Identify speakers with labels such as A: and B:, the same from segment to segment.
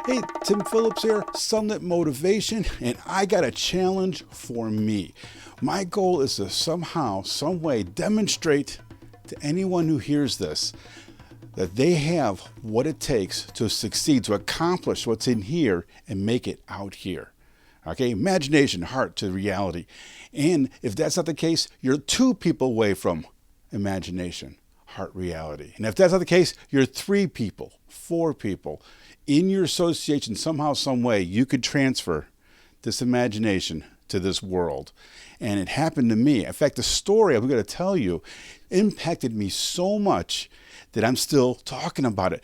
A: Hey, Tim Phillips here, Sunlit Motivation, and I got a challenge for me. My goal is to somehow, some way demonstrate to anyone who hears this that they have what it takes to succeed, to accomplish what's in here and make it out here. Okay, imagination, heart to reality. And if that's not the case, you're two people away from imagination, heart, reality. And if that's not the case, you're three people, four people. In your association, somehow, some way, you could transfer this imagination to this world. And it happened to me. In fact, the story I'm going to tell you impacted me so much that I'm still talking about it.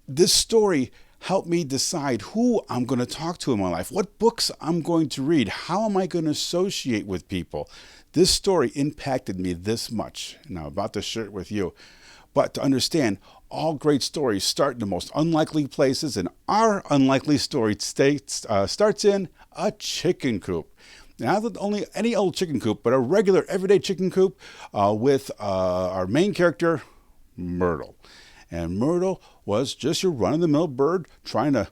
A: This story helped me decide who I'm going to talk to in my life, what books I'm going to read, how am I going to associate with people. This story impacted me this much, and I'm about to share it with you. But to understand, all great stories start in the most unlikely places, and our unlikely story starts in a chicken coop. Now, not only any old chicken coop, but a regular everyday chicken coop with our main character, Myrtle. And Myrtle was just your run-of-the-mill bird trying to,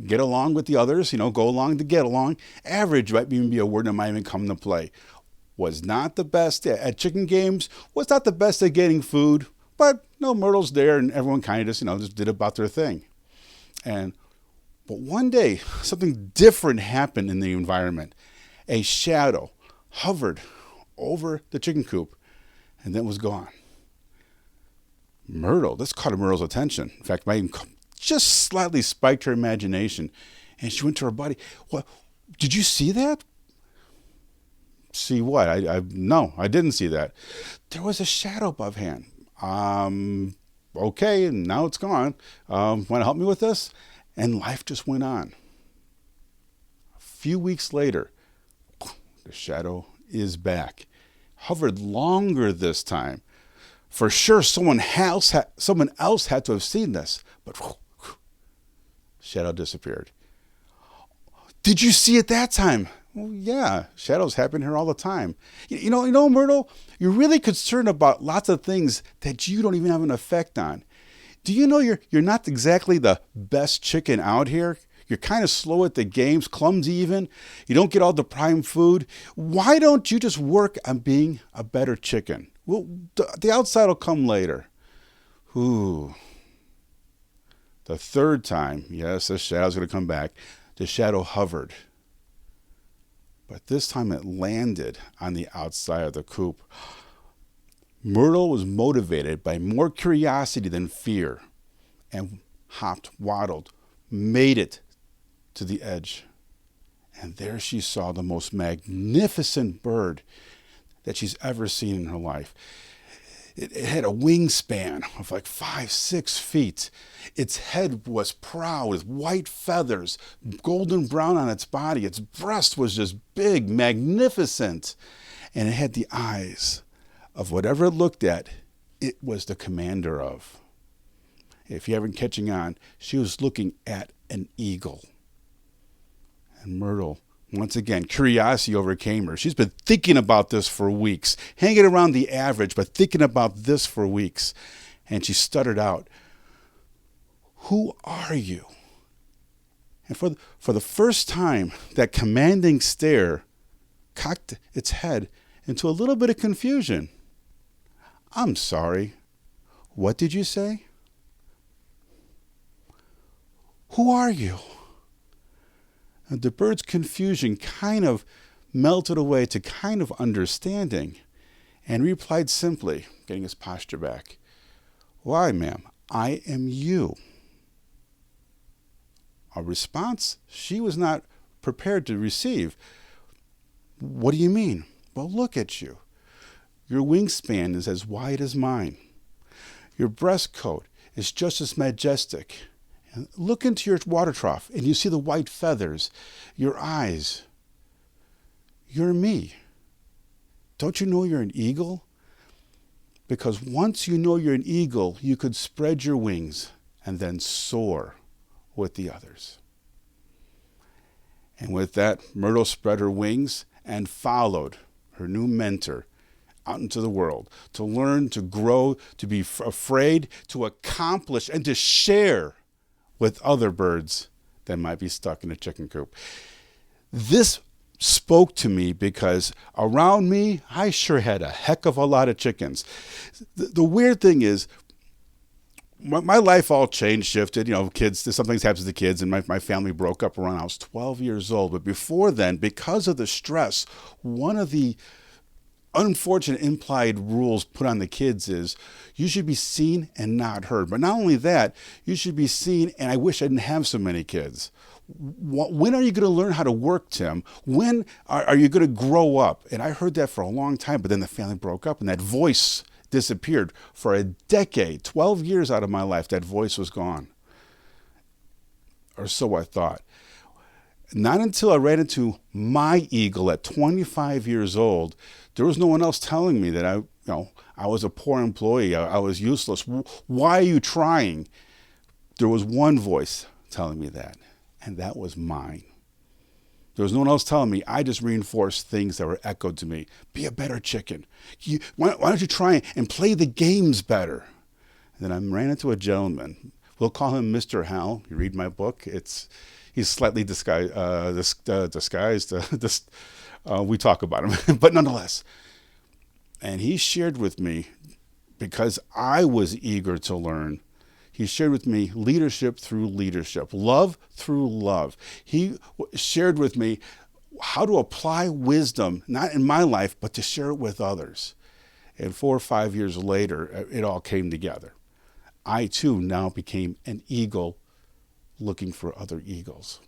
A: get along with the others, go along to get along. Average might even be a word that might even come into play. Was not the best at chicken games, was not the best at getting food, but Myrtle's there and everyone kind of just did about their thing. But one day, something different happened in the environment. A shadow hovered over the chicken coop and then was gone. This caught Myrtle's attention. In fact, might even just slightly spiked her imagination. And she went to her buddy. What? Did you see that? See what? No, I didn't see that. There was a shadow above hand. Okay, and now it's gone. Want to help me with this? And life just went on. A few weeks later, the shadow is back. Hovered longer this time. For sure, someone else had to have seen this, but shadow disappeared. Did you see it that time? Well, yeah, shadows happen here all the time. Myrtle, you're really concerned about lots of things that you don't even have an effect on. Do you know you're not exactly the best chicken out here? You're kind of slow at the games, clumsy even. You don't get all the prime food. Why don't you just work on being a better chicken? Well, the outside will come later. Ooh. The third time, yes, the shadow's going to come back. The shadow hovered. But this time it landed on the outside of the coop. Myrtle was motivated by more curiosity than fear and waddled, made it to the edge. And there she saw the most magnificent bird that she's ever seen in her life. It had a wingspan of like 5-6 feet. Its head was proud with white feathers, golden brown on its body. Its breast was just big, magnificent. And it had the eyes of whatever it looked at, it was the commander of. If you haven't catching on, she was looking at an eagle. And Myrtle, once again, curiosity overcame her. She's been thinking about this for weeks, hanging around the average, but thinking about this for weeks. And she stuttered out, "Who are you?" And for the first time, that commanding stare cocked its head into a little bit of confusion. "I'm sorry. What did you say?" "Who are you?" And the bird's confusion kind of melted away to kind of understanding and replied simply, getting his posture back, "Why, ma'am, I am you." A response she was not prepared to receive. "What do you mean?" "Well, look at you. Your wingspan is as wide as mine. Your breast coat is just as majestic. Look into your water trough and you see the white feathers, your eyes. You're me. Don't you know you're an eagle? Because once you know you're an eagle, you could spread your wings and then soar with the others." And with that, Myrtle spread her wings and followed her new mentor out into the world to learn, to grow, to be afraid, to accomplish, and to share with other birds that might be stuck in a chicken coop. This spoke to me because around me, I sure had a heck of a lot of chickens. The weird thing is, my life all changed, shifted. Kids, some things happens to kids, and my family broke up around I was 12 years old. But before then, because of the stress, one of the unfortunate implied rules put on the kids is you should be seen and not heard. But not only that, you should be seen, and I wish I didn't have so many kids. When are you going to learn how to work, Tim? When are you going to grow up? And I heard that for a long time, but then the family broke up and that voice disappeared. For a decade, 12 years out of my life, that voice was gone. Or so I thought. Not until I ran into my eagle at 25 years old, there was no one else telling me that I was a poor employee, I was useless. Why are you trying? There was one voice telling me that, and that was mine. There was no one else telling me. I just reinforced things that were echoed to me. Be a better chicken. Why don't you try and play the games better? And then I ran into a gentleman. We'll call him Mr. Hal. You read my book. He's slightly disguised. We talk about him, but nonetheless. And he shared with me, because I was eager to learn, he shared with me leadership through leadership, love through love. He shared with me how to apply wisdom, not in my life, but to share it with others. And 4 or 5 years later, it all came together. I too now became an eagle looking for other eagles.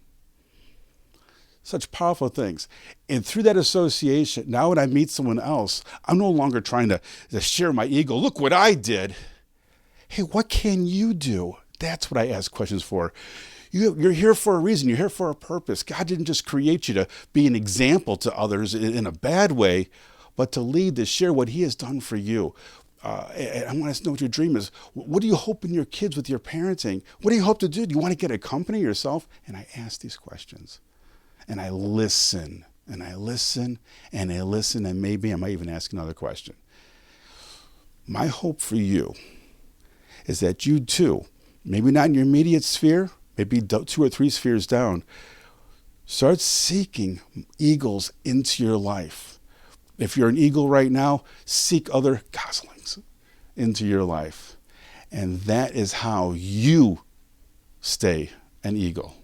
A: Such powerful things. And through that association, now when I meet someone else, I'm no longer trying to share my ego. Look what I did. Hey, what can you do? That's what I ask questions for. You're here for a reason. You're here for a purpose. God didn't just create you to be an example to others in a bad way, but to lead, to share what he has done for you. And I want to know what your dream is. What do you hope in your kids with your parenting? What do you hope to do? Do you want to get a company yourself? And I ask these questions. And I listen, and I listen, and I listen, and maybe I might even ask another question. My hope for you is that you too, maybe not in your immediate sphere, maybe 2 or 3 spheres down, start seeking eagles into your life. If you're an eagle right now, seek other goslings into your life. And that is how you stay an eagle.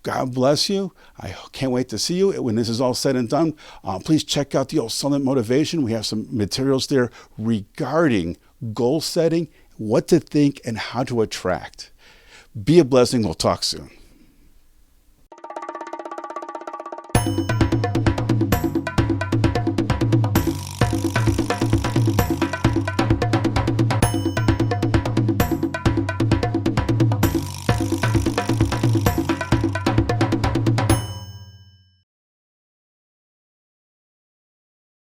A: God bless you. I can't wait to see you when this is all said and done. Please check out the old Summit Motivation. We have some materials there regarding goal setting, what to think, and how to attract. Be a blessing. We'll talk soon.